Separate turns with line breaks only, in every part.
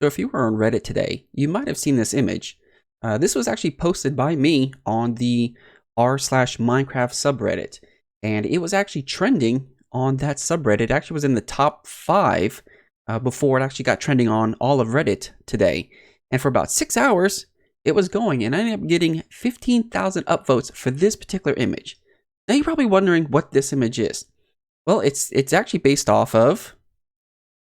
So if you were on Reddit today, you might have seen this image. This was actually posted by me on the r/Minecraft subreddit, and it was actually trending on that subreddit. It actually was in the top 5 before it actually got trending on all of Reddit today. And for about 6 hours, it was going, and I ended up getting 15,000 upvotes for this particular image. Now you're probably wondering what this image is. Well, it's actually based off of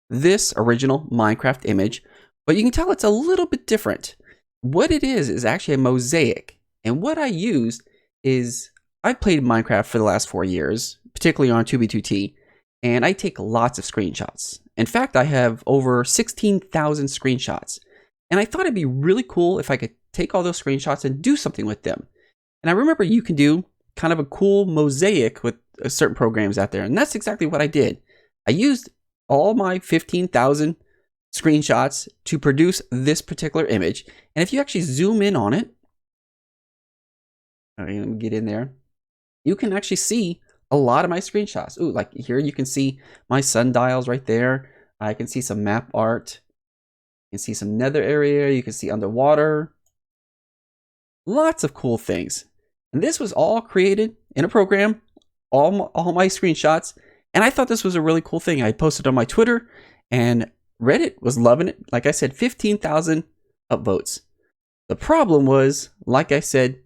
this original Minecraft image, but you can tell it's a little bit different. What it is actually a mosaic, and what I used is I've played Minecraft for the last 4 years, particularly on 2b2t, and I take lots of screenshots. In fact, I have over 16,000 screenshots, and I thought it'd be really cool if I could take all those screenshots and do something with them. And I remember you can do kind of a cool mosaic with certain programs out there, and that's exactly what I did. I used all my 15,000 screenshots to produce this particular image. And if you actually zoom in on it, all right, let me get in there, you can actually see a lot of my screenshots. Ooh, like here you can see my sundials right there. I can see some map art. You can see some nether area. You can see underwater. Lots of cool things. And this was all created in a program, all my screenshots. And I thought this was a really cool thing. I posted on my Twitter, and Reddit was loving it. Like I said, 15,000 upvotes. The problem was, like I said,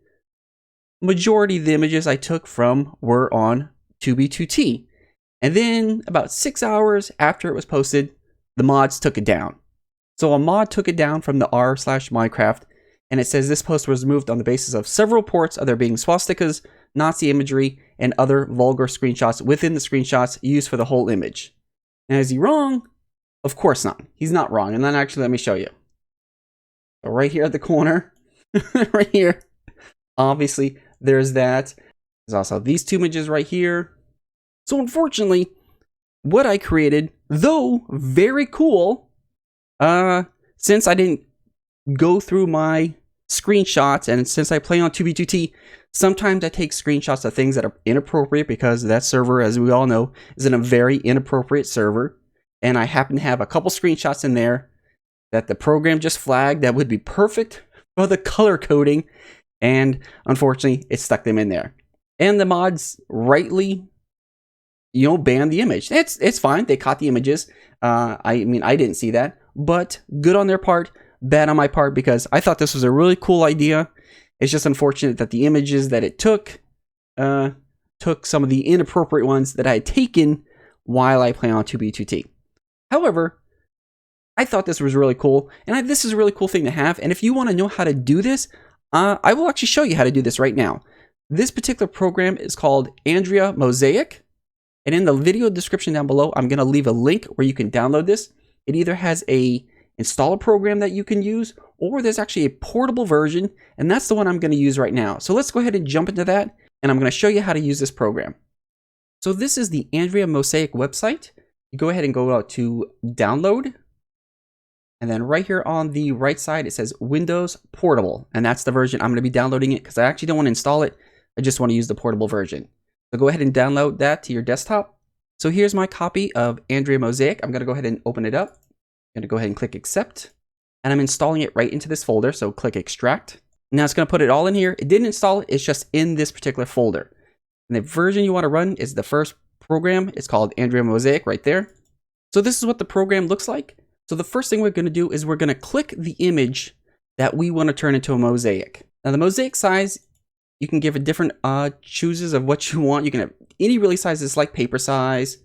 majority of the images I took from were on 2b2t. And then about 6 hours after it was posted, the mods took it down. So a mod took it down from the r/Minecraft, and it says this post was removed on the basis of several reports of there being swastikas, Nazi imagery, and other vulgar screenshots within the screenshots used for the whole image. Now, is he wrong? Of course not. He's not wrong. And then actually, let me show you. So right here at the corner, right here, obviously, there's that. There's also these 2 images right here. So unfortunately, what I created, though very cool, since I didn't go through my screenshots, and since I play on 2b2t, sometimes I take screenshots of things that are inappropriate because that server, as we all know, is in a very inappropriate server. And I happen to have a couple screenshots in there that the program just flagged that would be perfect for the color coding. And unfortunately, it stuck them in there. And the mods rightly, banned the image. It's fine. They caught the images. I mean, I didn't see that. But good on their part, bad on my part, because I thought this was a really cool idea. It's just unfortunate that the images that it took some of the inappropriate ones that I had taken while I play on 2b2t. However, I thought this was really cool, and this is a really cool thing to have. And if you want to know how to do this, I will actually show you how to do this right now. This particular program is called AndreaMosaic, and in the video description down below, I'm going to leave a link where you can download this. It either has a installer program that you can use, or there's actually a portable version, and that's the one I'm going to use right now. So let's go ahead and jump into that, and I'm going to show you how to use this program. So this is the AndreaMosaic website. You go ahead and go out to download, and then right here on the right side it says Windows Portable, and that's the version I'm going to be downloading it because I actually don't want to install it. I just want to use the portable version. So go ahead and download that to your desktop. So here's my copy of AndreaMosaic. I'm going to go ahead and open it up. I'm going to go ahead and click accept, and I'm installing it right into this folder. So click extract. Now it's going to put it all in here. It didn't install it. It's just in this particular folder. And the version you want to run is the first program. It's called AndreaMosaic right there. So this is what the program looks like. So the first thing we're going to do is we're going to click the image that we want to turn into a mosaic. Now the mosaic size, you can give it different chooses of what you want. You can have any really sizes like paper size,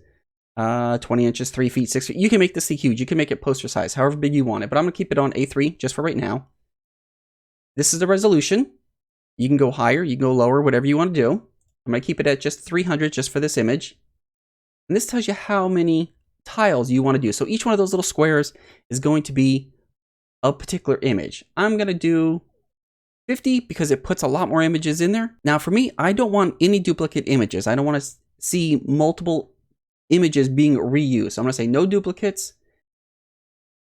20 inches, 3 feet, 6 feet. You can make this huge. You can make it poster size, however big you want it. But I'm going to keep it on A3 just for right now. This is the resolution. You can go higher, you can go lower, whatever you want to do. I'm going to keep it at just 300 just for this image. And this tells you how many tiles you want to do. So each one of those little squares is going to be a particular image. I'm going to do 50 because it puts a lot more images in there. Now for me, I don't want any duplicate images. I don't want to see multiple images being reused. So I'm going to say no duplicates.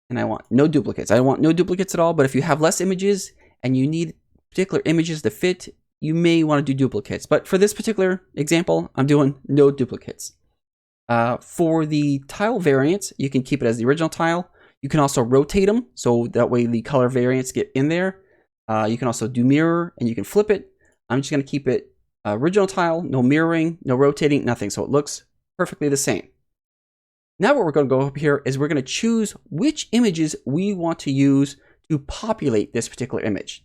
And I want no duplicates. I want no duplicates at all. But if you have less images and you need particular images to fit, you may want to do duplicates. But for this particular example, I'm doing no duplicates. For the tile variants, you can keep it as the original tile. You can also rotate them, so that way the color variants get in there. You can also do mirror, and you can flip it. I'm just going to keep it original tile, no mirroring, no rotating, nothing, so it looks perfectly the same. Now what we're going to go up here is we're going to choose which images we want to use to populate this particular image.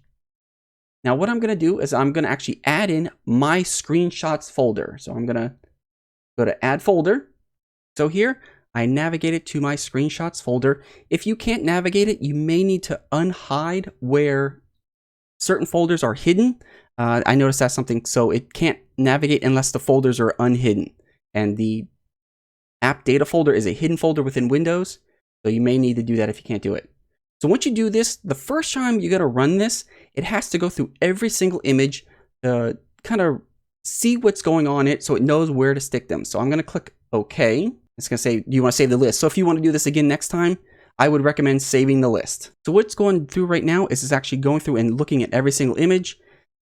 Now what I'm going to do is I'm going to actually add in my screenshots folder. So I'm going to go to add folder. So here I navigate it to my screenshots folder. If you can't navigate it, you may need to unhide where certain folders are hidden. I noticed that's something, so it can't navigate unless the folders are unhidden. And the app data folder is a hidden folder within Windows. So you may need to do that if you can't do it. So once you do this, the first time you got to run this, it has to go through every single image to kind of see what's going on in it so it knows where to stick them. So I'm going to click OK. It's going to say, do you want to save the list? So if you want to do this again next time, I would recommend saving the list. So what's going through right now is it's actually going through and looking at every single image.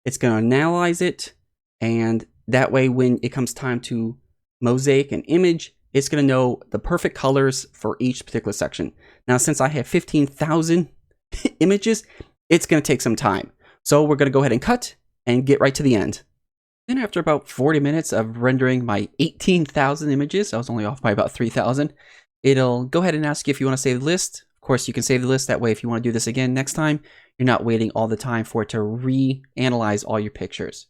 It's going to analyze it. And that way, when it comes time to mosaic an image, it's going to know the perfect colors for each particular section. Now, since I have 15,000 images, it's going to take some time. So we're going to go ahead and cut and get right to the end. Then after about 40 minutes of rendering my 18,000 images, I was only off by about 3,000, it'll go ahead and ask you if you want to save the list. Of course, you can save the list. That way, if you want to do this again next time, you're not waiting all the time for it to reanalyze all your pictures.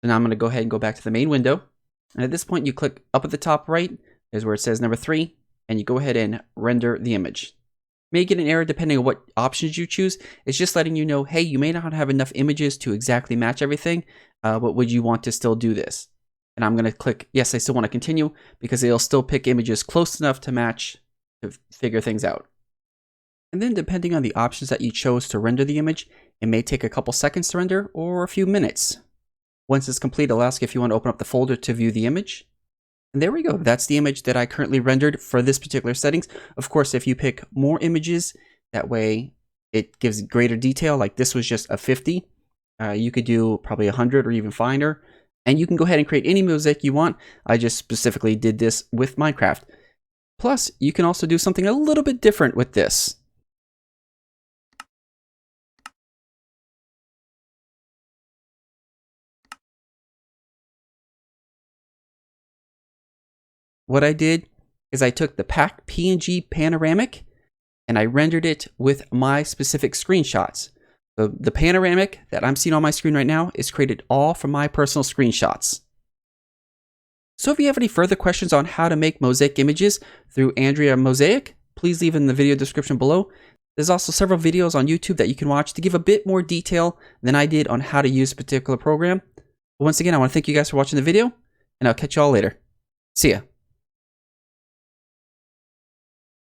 So now I'm going to go ahead and go back to the main window. And at this point, you click up at the top right. There's where it says number 3, and you go ahead and render the image. You may get an error depending on what options you choose. It's just letting you know, hey, you may not have enough images to exactly match everything, but would you want to still do this? And I'm going to click, yes, I still want to continue, because it'll still pick images close enough to match to figure things out. And then depending on the options that you chose to render the image, it may take a couple seconds to render or a few minutes. Once it's complete, it'll ask if you want to open up the folder to view the image. And there we go. That's the image that I currently rendered for this particular settings. Of course, if you pick more images, that way it gives greater detail. Like this was just a 50. You could do probably 100 or even finer. And you can go ahead and create any mosaic you want. I just specifically did this with Minecraft. Plus, you can also do something a little bit different with this. What I did is I took the PNG panoramic and I rendered it with my specific screenshots. So the panoramic that I'm seeing on my screen right now is created all from my personal screenshots. So if you have any further questions on how to make mosaic images through AndreaMosaic, please leave in the video description below. There's also several videos on YouTube that you can watch to give a bit more detail than I did on how to use a particular program. But once again, I want to thank you guys for watching the video, and I'll catch you all later. See ya.